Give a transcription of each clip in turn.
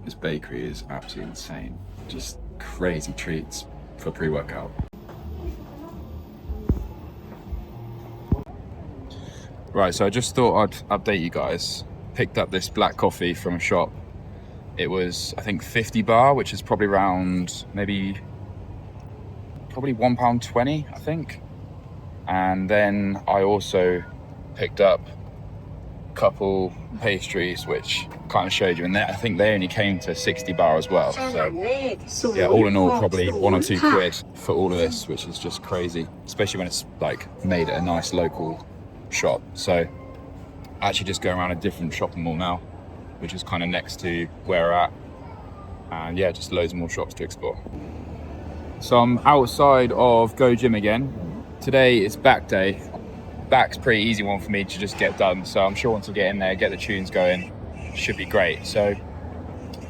This bakery is absolutely insane. Just crazy treats for pre-workout. Right, so I just thought I'd update you guys. Picked up this black coffee from a shop. It was, I think, 50 baht, which is probably around probably £1.20, I think. And then I also picked up a couple pastries, which kind of showed you, and I think they only came to 60 baht as well. So yeah, all in all, probably 1 or 2 quid for all of this, which is just crazy, especially when it's like made at a nice local shop. So actually just going around a different shopping mall now, which is kind of next to where we're at, and yeah, just loads more shops to explore. So I'm outside of Go Gym again. Today is back day. Back's pretty easy one for me to just get done, so I'm sure once I get in there, get the tunes going, should be great. So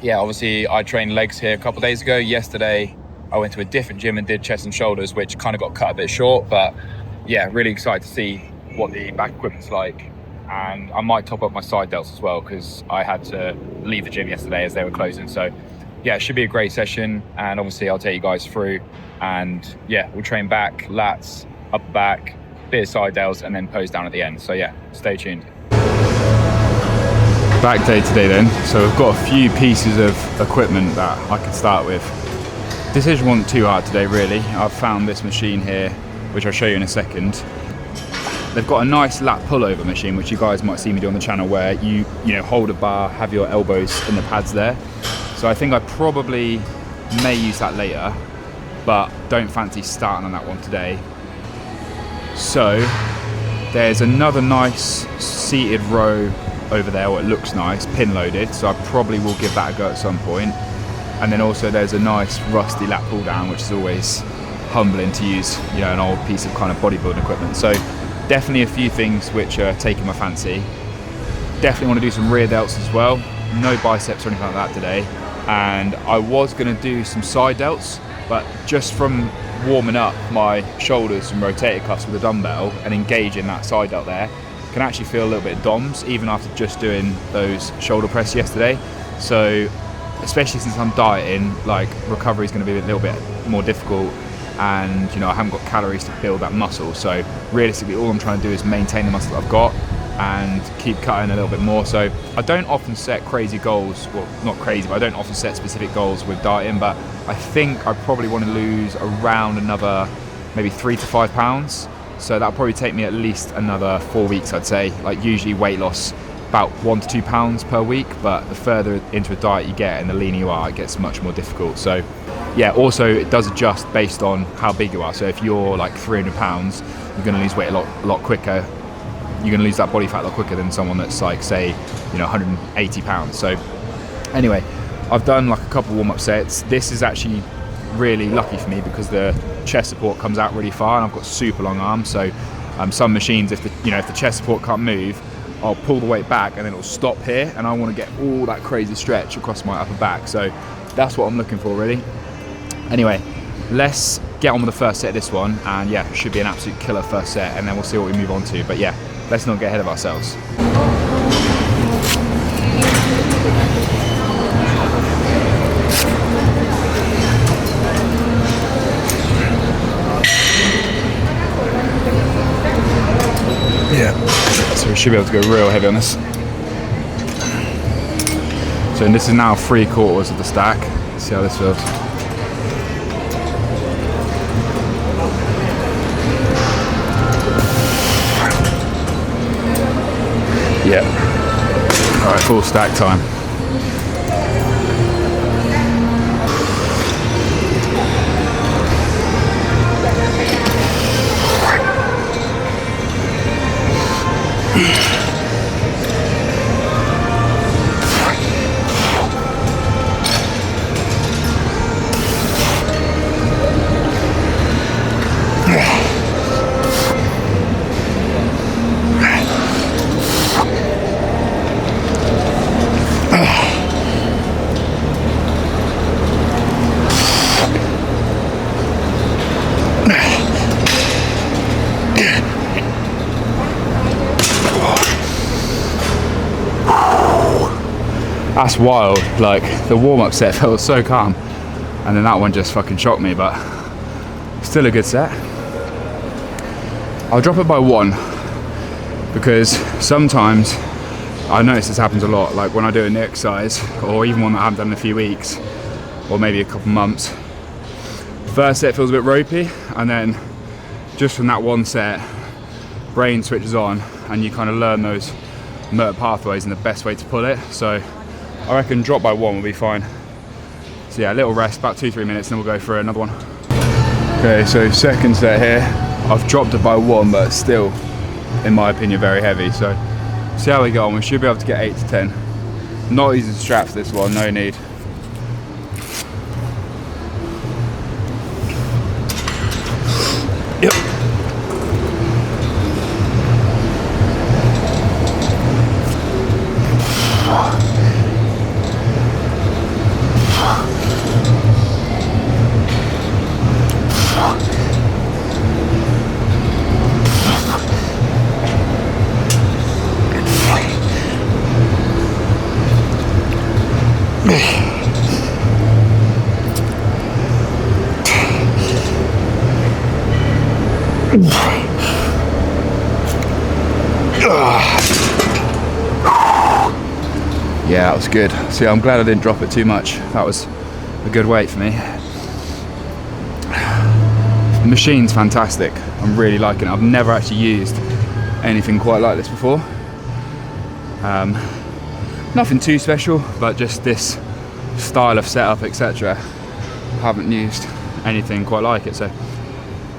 yeah, obviously I trained legs here a couple of days ago. Yesterday I went to a different gym and did chest and shoulders, which kind of got cut a bit short, but yeah, really excited to see what the back equipment's like. And I might top up my side delts as well, because I had to leave the gym yesterday as they were closing. So yeah, it should be a great session, and obviously I'll take you guys through, and yeah, we'll train back, lats, upper back, bit of side delts, and then pose down at the end. So yeah, stay tuned. Back day today then, so we've got a few pieces of equipment that I can start with. This isn't too hard today really. I've found this machine here, which I'll show you in a second. They've got a nice lat pullover machine, which you guys might see me do on the channel, where you hold a bar, have your elbows in the pads there. So I think I probably may use that later, but don't fancy starting on that one today. So there's another nice seated row over there, or it looks nice, pin loaded, so I probably will give that a go at some point. And then also there's a nice rusty lat pull down, which is always humbling to use, an old piece of kind of bodybuilding equipment. So definitely a few things which are taking my fancy. Definitely want to do some rear delts as well. No biceps or anything like that today. And I was going to do some side delts, but just from warming up my shoulders and rotator cuffs with a dumbbell and engaging that side delt there, can actually feel a little bit of DOMS even after just doing those shoulder press yesterday. So especially since I'm dieting, like, recovery is going to be a little bit more difficult, and I haven't got calories to build that muscle. So realistically, all I'm trying to do is maintain the muscle that I've got and keep cutting a little bit more. So I don't often set crazy goals, well, not crazy, but I don't often set specific goals with dieting, but I think I probably want to lose around another maybe 3 to 5 pounds. So that'll probably take me at least another 4 weeks, I'd say. Like, usually weight loss about 1 to 2 pounds per week, but the further into a diet you get and the leaner you are, it gets much more difficult. So yeah, also it does adjust based on how big you are. So if you're like 300 pounds, you're going to lose weight a lot quicker. You're going to lose that body fat a lot quicker than someone that's like, say, 180 pounds. So anyway, I've done like a couple warm-up sets. This is actually really lucky for me because the chest support comes out really far, and I've got super long arms. So some machines, if the chest support can't move, I'll pull the weight back and then it'll stop here, and I want to get all that crazy stretch across my upper back. So that's what I'm looking for really. Anyway, let's get on with the first set of this one, and yeah, it should be an absolute killer first set, and then we'll see what we move on to. But yeah, let's not get ahead of ourselves. Yeah, so we should be able to go real heavy on this. So this is now 3/4 of the stack. Let's see how this feels. Yeah. Alright, full stack time. That's wild. Like the warm-up set felt so calm, and then that one just fucking shocked me, but still a good set. I'll drop it by 1 because sometimes I notice this happens a lot, like when I do a new exercise or even one that I haven't done in a few weeks or maybe a couple months. First set feels a bit ropey, and then just from that one set, brain switches on and you kind of learn those motor pathways and the best way to pull it. So I reckon drop by 1 will be fine. So yeah, a little rest, about 2-3 minutes, and then we'll go for another one. Okay, so second set here. I've dropped it by 1, but it's still, in my opinion, very heavy. So see how we go on. We should be able to get 8 to 10. Not using straps this one, no need. Yep. Yeah, that was good. See, I'm glad I didn't drop it too much. That was a good weight for me. The machine's fantastic. I'm really liking it. I've never actually used anything quite like this before. Nothing too special, but just this style of setup, etc. Haven't used anything quite like it, so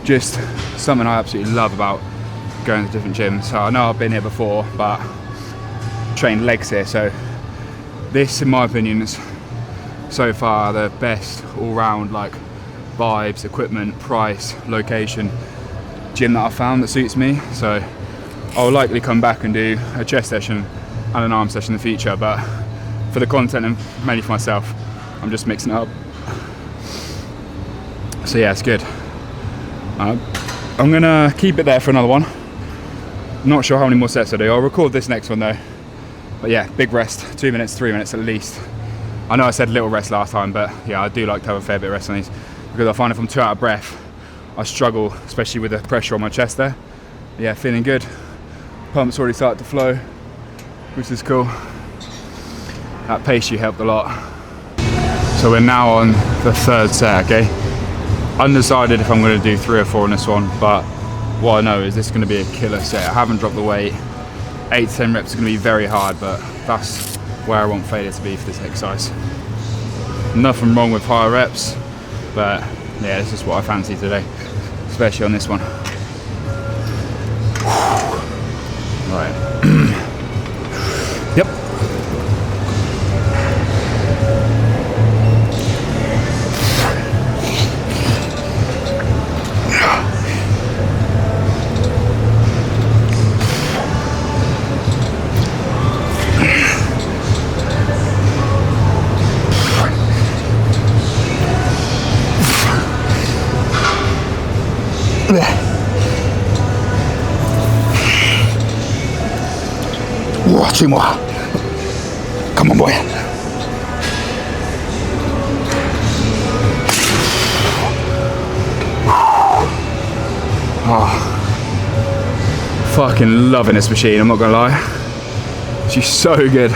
just something I absolutely love about going to different gyms. So I know I've been here before, but trained legs here, so this, in my opinion, is so far the best all-round like vibes, equipment, price, location gym that I've found that suits me. So I'll likely come back and do a chest session and an arm session in the future, but for the content and mainly for myself, I'm just mixing it up. So yeah, it's good. I'm gonna keep it there for another one. Not sure how many more sets I do. I'll record this next one though. But yeah, big rest, 2 minutes, 3 minutes at least. I know I said little rest last time, but yeah, I do like to have a fair bit of rest on these because I find if I'm too out of breath, I struggle, especially with the pressure on my chest there. Yeah, feeling good. Pump's already started to flow, which is cool. That pace you helped a lot. So we're now on the third set, okay? Undecided if I'm gonna do 3 or 4 on this one, but what I know is this is gonna be a killer set. I haven't dropped the weight. 8 to 10 reps is going to be very hard, but that's where I want failure to be for this exercise. Nothing wrong with higher reps, but yeah, this is what I fancy today, especially on this one. Right. Yep. Two more. Come on, boy. Oh, fucking loving this machine, I'm not gonna lie. She's so good.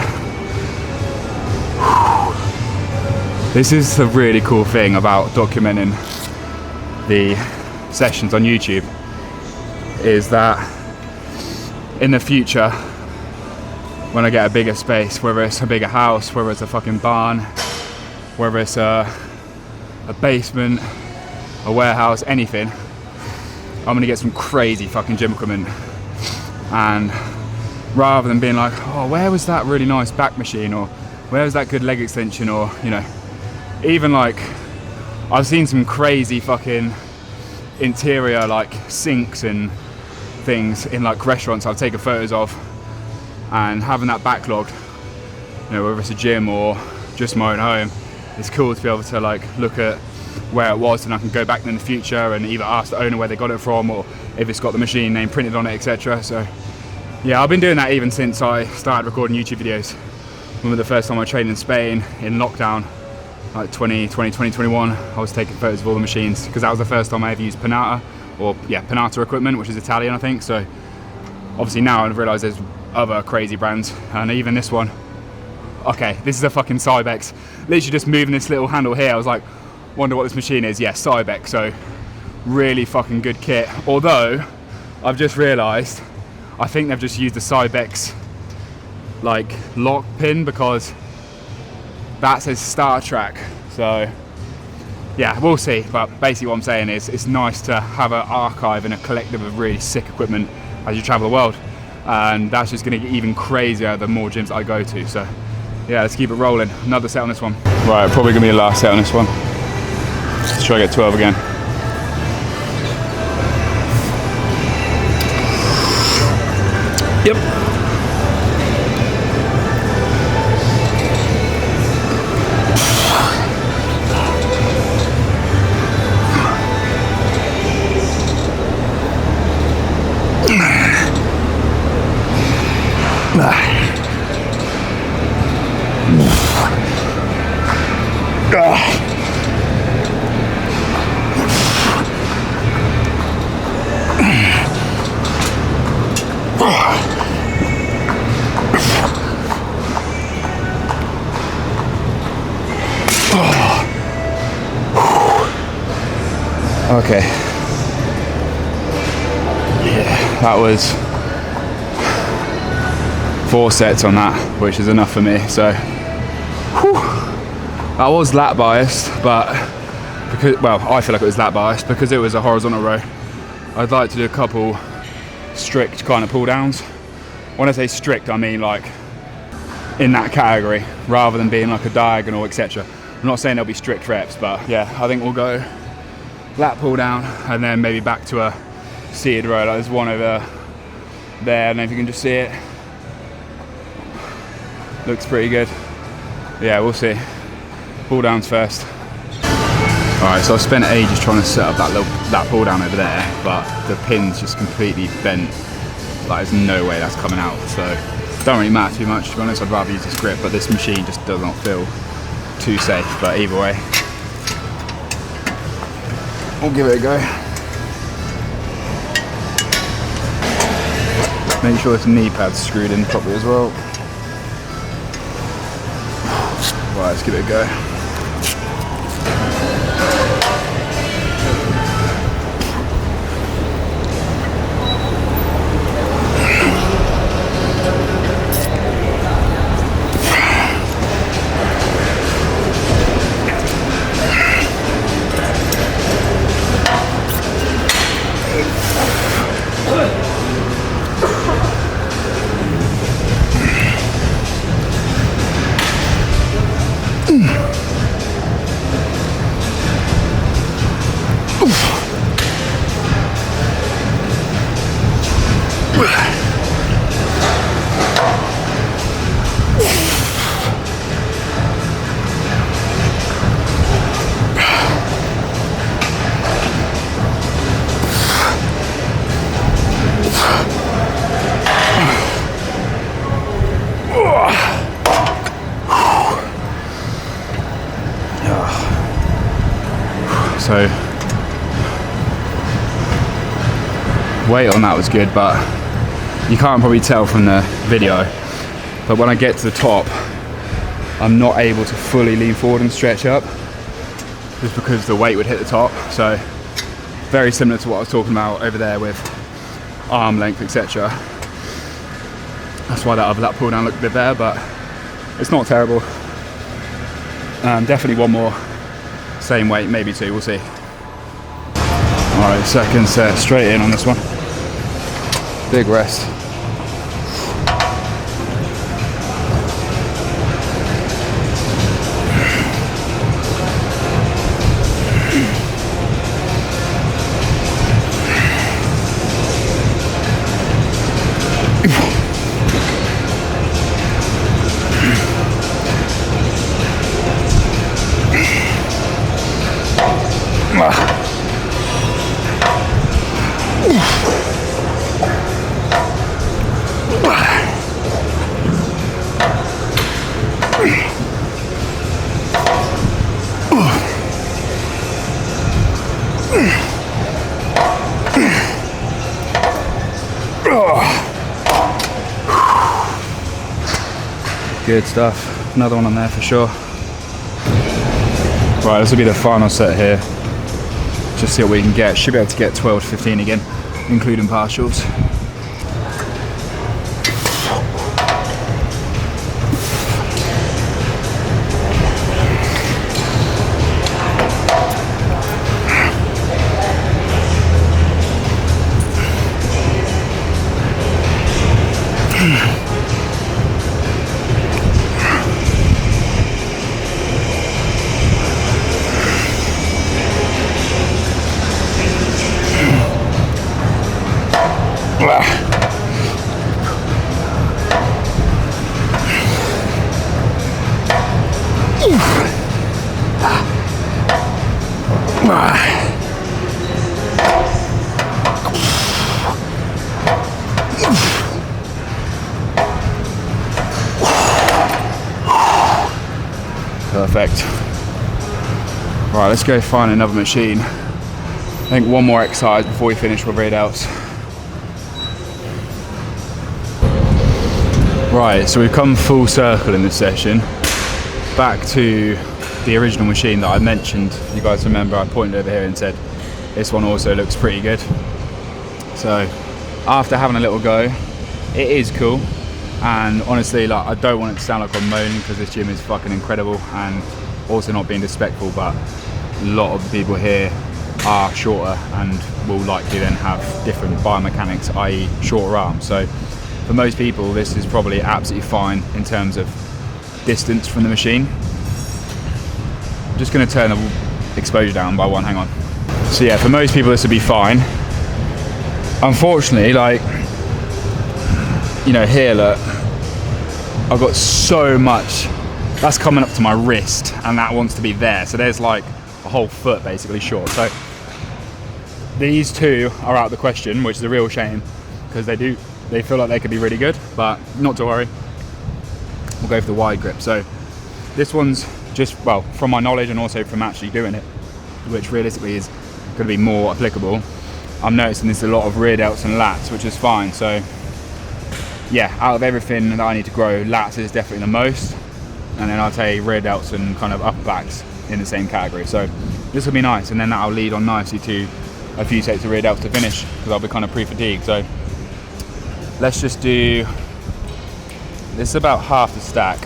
This is the really cool thing about documenting the sessions on YouTube, is that in the future, when I get a bigger space, whether it's a bigger house, whether it's a fucking barn, whether it's a basement, a warehouse, anything, I'm gonna get some crazy fucking gym equipment. And rather than being like, oh, where was that really nice back machine, or where was that good leg extension, or, you know, even like, I've seen some crazy fucking interior like sinks and things in like restaurants I've taken photos of. And having that backlog, you know, whether it's a gym or just my own home, it's cool to be able to like look at where it was, and I can go back in the future and either ask the owner where they got it from, or if it's got the machine name printed on it, etc. So yeah, I've been doing that even since I started recording YouTube videos. remember the first time I trained in Spain in lockdown, like 2021, I was taking photos of all the machines because that was the first time I ever used Panata, or yeah, Panata equipment, which is Italian, I think. So obviously now I've realised there's other crazy brands, and even this one. Okay, this is a fucking Cybex. Literally just moving this little handle here, I was like, wonder what this machine is. Yeah, Cybex. So really fucking good kit. Although I've just realised, I think they've just used the Cybex like lock pin because that says Star Trek. So yeah, we'll see. But basically what I'm saying is it's nice to have an archive and a collective of really sick equipment as you travel the world, and that's just going to get even crazier the more gyms I go to. So yeah, let's keep it rolling. Another set on this one. Right, probably gonna be the last set on this one. Let's try to get 12 again. Yep. Okay. Yeah, that was 4 sets on that, which is enough for me. So, whew. I was lat biased, but because, well, I feel like it was lat biased because it was a horizontal row. I'd like to do a couple strict kind of pull downs. When I say strict, I mean like in that category rather than being like a diagonal, etc. I'm not saying there'll be strict reps, but yeah, I think we'll go lat pull down and then maybe back to a seated row. Like there's one over there, I don't know if you can just see it. Looks pretty good. Yeah, we'll see. Pull downs first. Alright, so I've spent ages trying to set up that pull down over there, but the pin's just completely bent. Like there's no way that's coming out. So it don't really matter too much, to be honest. I'd rather use this grip, but this machine just does not feel too safe. But either way, we'll give it a go. Make sure this knee pad's screwed in properly as well. Right, let's give it a go. So weight on that was good, but you can't probably tell from the video, but when I get to the top I'm not able to fully lean forward and stretch up just because the weight would hit the top. So very similar to what I was talking about over there with arm length, etc. That's why that pull down looked a bit better, but it's not terrible. Definitely one more, same weight, maybe 2, we'll see. Alright, second set, straight in on this one. Big rest. Good stuff. Another one on there for sure. Right, this will be the final set here. Just see what we can get. Should be able to get 12 to 15 again, including partials. Perfect. Right, let's go find another machine. I think one more exercise before we finish with readouts. Right, so we've come full circle in this session. Back to the original machine that I mentioned. You guys remember I pointed over here and said this one also looks pretty good. So after having a little go, it is cool. And honestly, like, I don't want it to sound like I'm moaning because this gym is fucking incredible, and also not being disrespectful, but a lot of the people here are shorter and will likely then have different biomechanics, i.e. shorter arms. So for most people, this is probably absolutely fine in terms of distance from the machine. I'm just going to turn the exposure down by one, hang on. So yeah, for most people this would be fine. Unfortunately, like, you know, here, look, I've got so much that's coming up to my wrist, and that wants to be there. So there's like a whole foot basically short. So these two are out of the question, which is a real shame because they feel like they could be really good, but not to worry. We'll go for the wide grip. So this one's just, well, from my knowledge and also from actually doing it, which realistically is going to be more applicable, I'm noticing there's a lot of rear delts and lats, which is fine. So yeah, out of everything that I need to grow, lats is definitely the most, and then I'd say rear delts and kind of upper backs in the same category. So this will be nice, and then that'll lead on nicely to a few sets of rear delts to finish, because I'll be kind of pre-fatigued. So let's just do, this is about half the stack.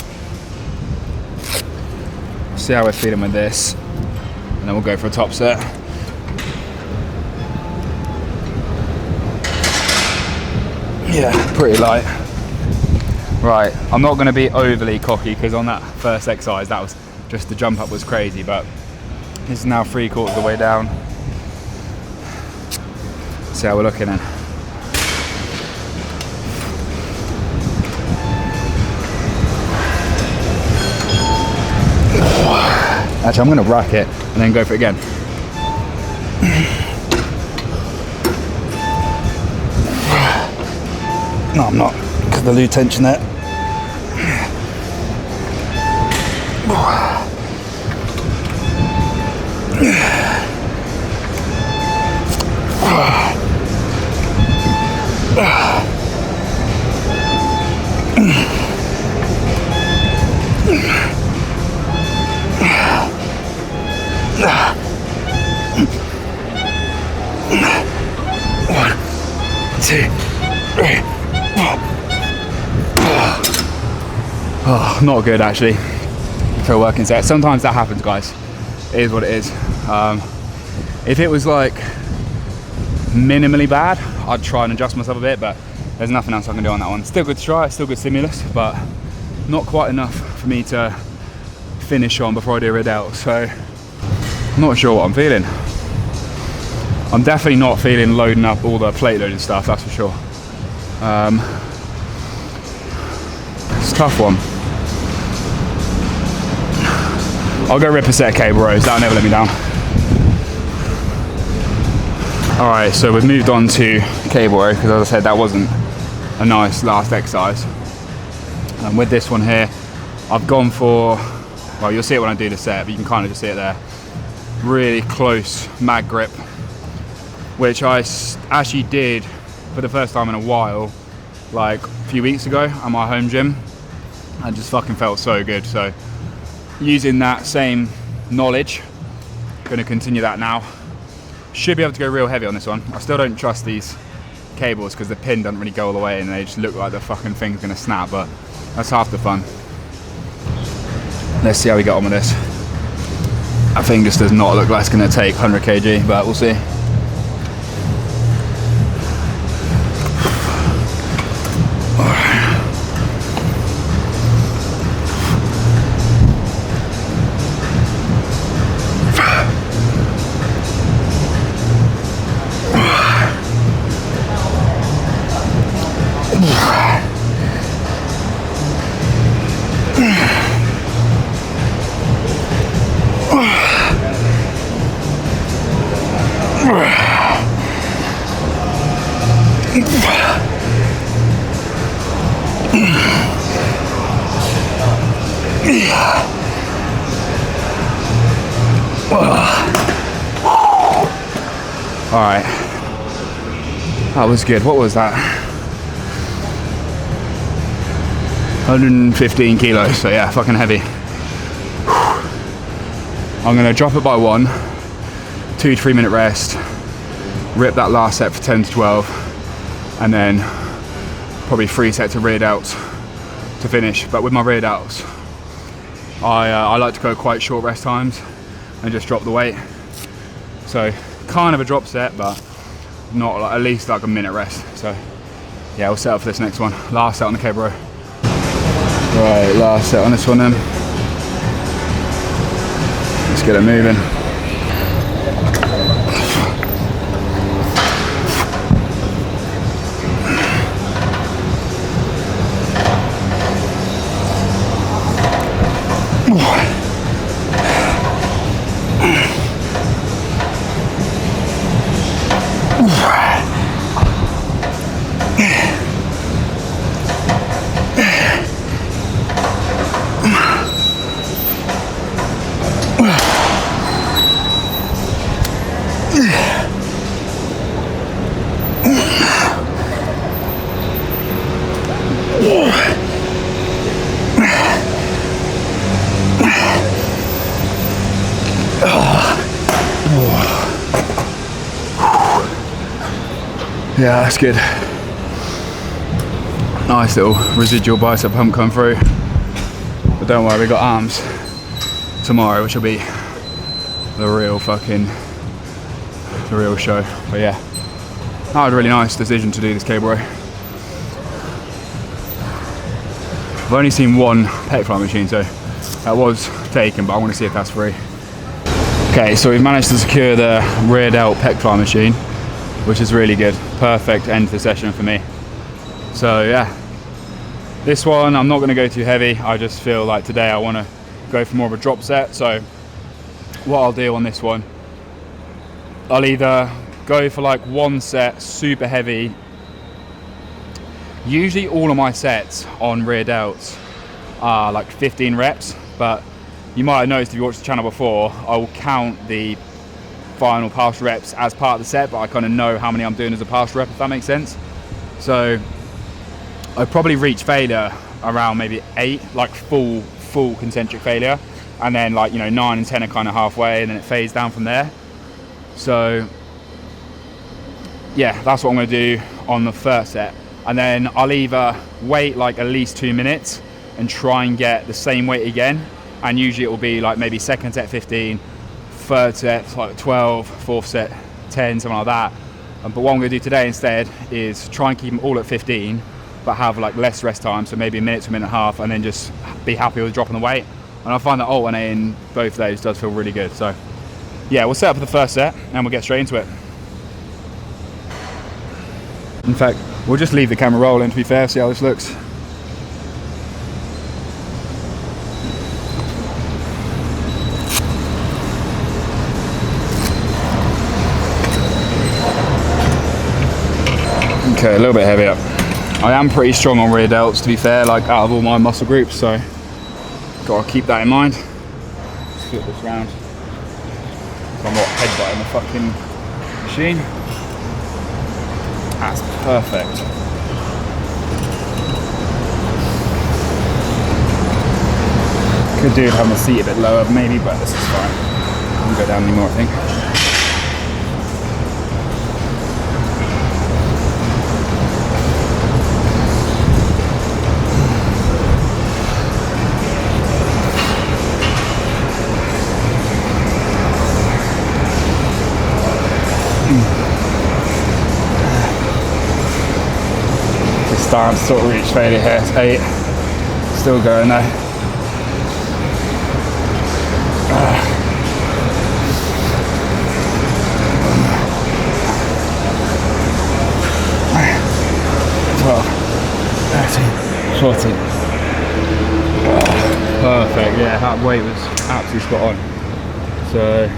See how we're feeling with this, and then we'll go for a top set. Yeah, pretty light. Right, I'm not going to be overly cocky because on that first exercise, that was just, the jump up was crazy, but this is now 3/4 of the way down. See how we're looking then. Actually, I'm going to rack it and then go for it again. No, I'm not, because of the loose tension there. One, two, three. Oh, not good actually for a working set. Sometimes that happens, guys. It is what it is. If it was like minimally bad, I'd try and adjust myself a bit, but there's nothing else I can do on that one. Still good to try, still good stimulus, but not quite enough for me to finish on before I do a read out. So I'm not sure what I'm feeling. I'm definitely not feeling loading up all the plate loaded stuff, that's for sure. It's a tough one. I'll go rip a set of cable rows, that'll never let me down. Alright, so we've moved on to cable row, because as I said, that wasn't a nice last exercise. And with this one here, I've gone for, well, you'll see it when I do the set, but you can kind of just see it there. Really close mag grip, which I actually did for the first time in a while, like a few weeks ago at my home gym. and just fucking felt so good. So using that same knowledge, going to continue that now. Should be able to go real heavy on this one. I still don't trust these cables because the pin doesn't really go all the way and they just look like the fucking thing's going to snap, but that's half the fun. Let's see how we get on with this. That thing just does not look like it's going to take 100 kg, but we'll see. Alright, that was good. What was that? 115 kilos, so yeah, fucking heavy. I'm gonna drop it by 1, 2 to 3 minute rest, rip that last set for 10 to 12, and then probably 3 sets of rear delts to finish. But with my rear delts, I like to go quite short rest times and just drop the weight. So kind of a drop set, but not like, at least like a minute rest. So yeah, we'll set up for this next one. Last set on the cable row. Right, last set on this one then. Let's get it moving. Yeah, that's good. Nice little residual bicep pump come through. But don't worry, we got arms tomorrow, which will be the real show. But yeah, that was a really nice decision to do this cable row. I've only seen one pec fly machine, so that was taken, but I want to see if that's free. Okay, so we've managed to secure the rear delt pec fly machine, which is really good. Perfect end to the session for me. So yeah, this one I'm not going to go too heavy. I just feel like today I want to go for more of a drop set. So what I'll do on this one, I'll either go for like 1 set super heavy. Usually all of my sets on rear delts are like 15 reps, but you might have noticed if you watched the channel before, I will count the final past reps as part of the set, but I kind of know how many I'm doing as a past rep, if that makes sense. So I probably reach failure around maybe 8, like full concentric failure, and then like, you know, 9 and 10 are kind of halfway, and then it fades down from there. So yeah, that's what I'm going to do on the first set, and then I'll either wait like at least 2 minutes and try and get the same weight again, and usually it will be like maybe second set 15, third set like 12, fourth set 10, something like that. But what I'm going to do today instead is try and keep them all at 15, but have like less rest time, so maybe a minute to a minute and a half, and then just be happy with dropping the weight. And I find that alternating both of those does feel really good. So yeah, we'll set up for the first set and we'll get straight into it. In fact, we'll just leave the camera rolling, to be fair, see how this looks. Okay, a little bit heavier. I am pretty strong on rear delts, to be fair, like out of all my muscle groups, so gotta keep that in mind. Let's flip this round so I'm not headbutting the fucking machine. That's perfect. Could do with having the seat a bit lower maybe, but this is fine. I won't go down anymore, I think. Just starting to sort of reach failure here. It's 8. Still going though. Perfect, yeah, that weight was absolutely spot on. So,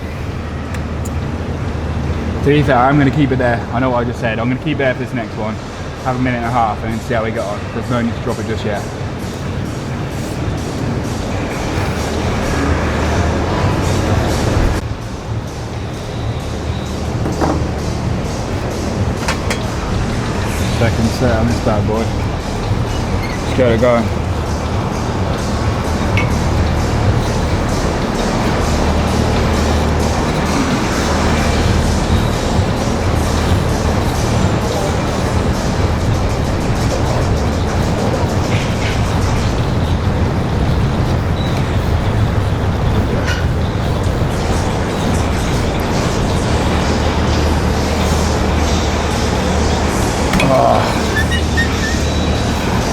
to be fair, I'm going to keep it there. I know what I just said. I'm going to keep it there for this next one, have a minute and a half, and then see how we get on. There's no need to drop it just yet. Second set on this bad boy. Let's get it going.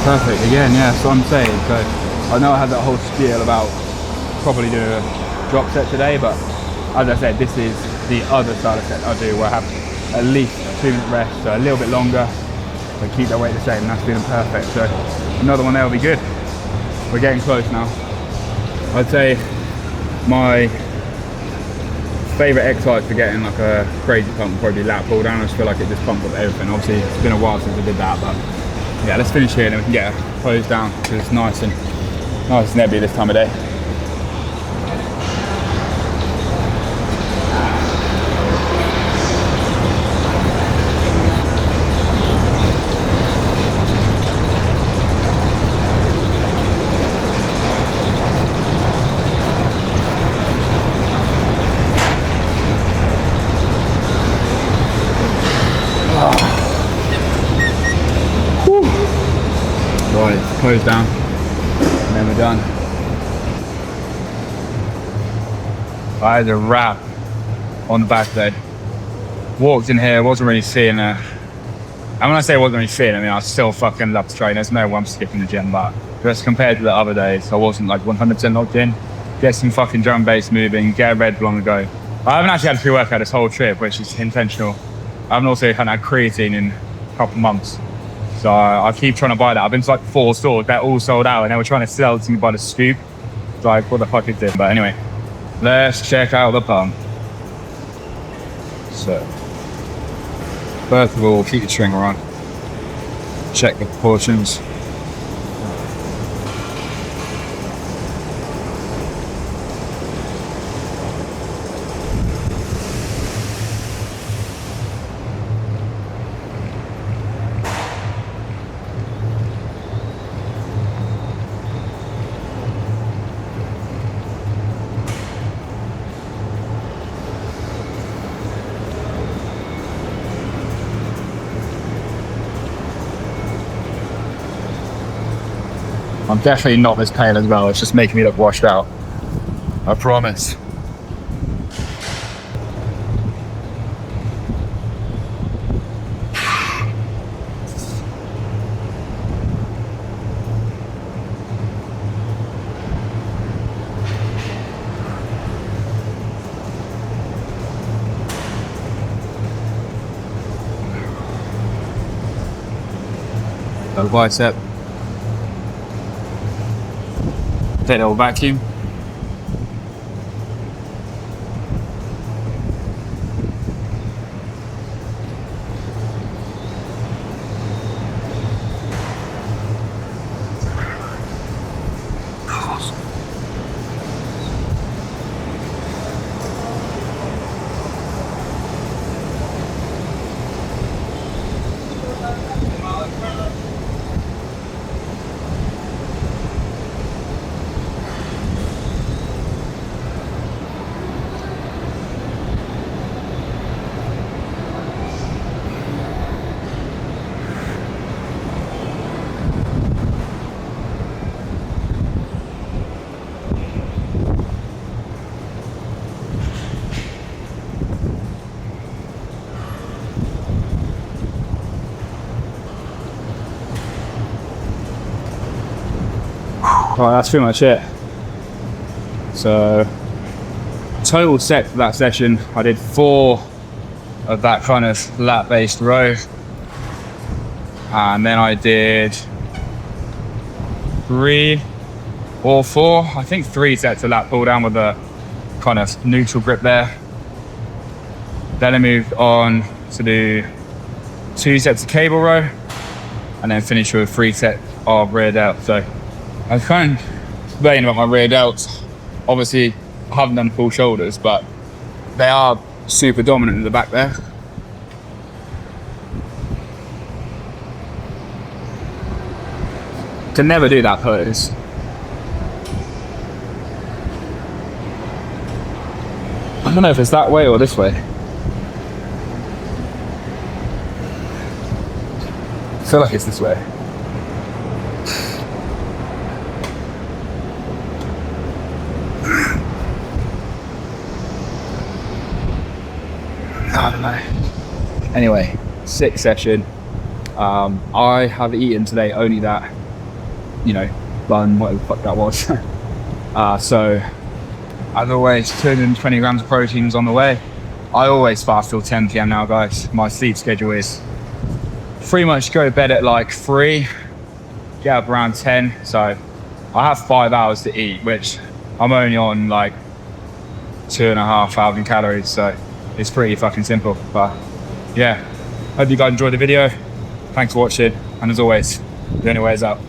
Perfect again, yeah, that's what I'm saying. So I know I had that whole spiel about probably doing a drop set today, but as I said, this is the other style of set I do where I have at least a 2-minute rest, so a little bit longer, but keep that weight the same, and that's feeling perfect. So another one there will be good. We're getting close now. I'd say my favourite exercise for getting like a crazy pump would probably be lat pull down. I just feel like it just pumps up everything. Obviously it's been a while since I did that, but yeah, let's finish here and then we can get a close down because it's nice and nebby this time of day. Right, close down, and then we're done. I had a wrap on the back day. Walked in here, wasn't really seeing it. And when I say wasn't really feeling, I mean I still fucking love to train. There's no way I'm skipping the gym, but just compared to the other days, I wasn't like 100% locked in. Get some fucking drum bass moving, get a Red Bull on the go. I haven't actually had a pre-workout this whole trip, which is intentional. I haven't also had creatine in a couple months. So I keep trying to buy that. I've been to like 4 stores, they're all sold out, and they were trying to sell it to me by the scoop. It's like, what the fuck is this? But anyway, let's check out the pump. So, first of all, keep your stringer on. Check the proportions. I'm definitely not this pale as well, it's just making me look washed out. I promise. A bicep. Take a little vacuum. that's pretty much it. So total set for that session, I did 4 of that kind of lat based row, and then I did 3 or 4, I think 3 sets of lat pull down with a kind of neutral grip there. Then I moved on to do 2 sets of cable row, and then finish with 3 sets of rear delt. So I was kind of debating about my rear delts. Obviously I haven't done full shoulders, but they are super dominant in the back there. Can never do that pose. I don't know if it's that way or this way. I feel like it's this way. I don't know. Anyway, 6th session. I have eaten today only that, you know, bun, whatever the fuck that was. So, as always, 220 grams of proteins on the way. I always fast till 10 PM now, guys. My sleep schedule is pretty much go to bed at like 3, get up around 10. So I have 5 hours to eat, which I'm only on like 2,500 calories. So it's pretty fucking simple. But yeah, hope you guys enjoyed the video. Thanks for watching. And as always, the only way is up.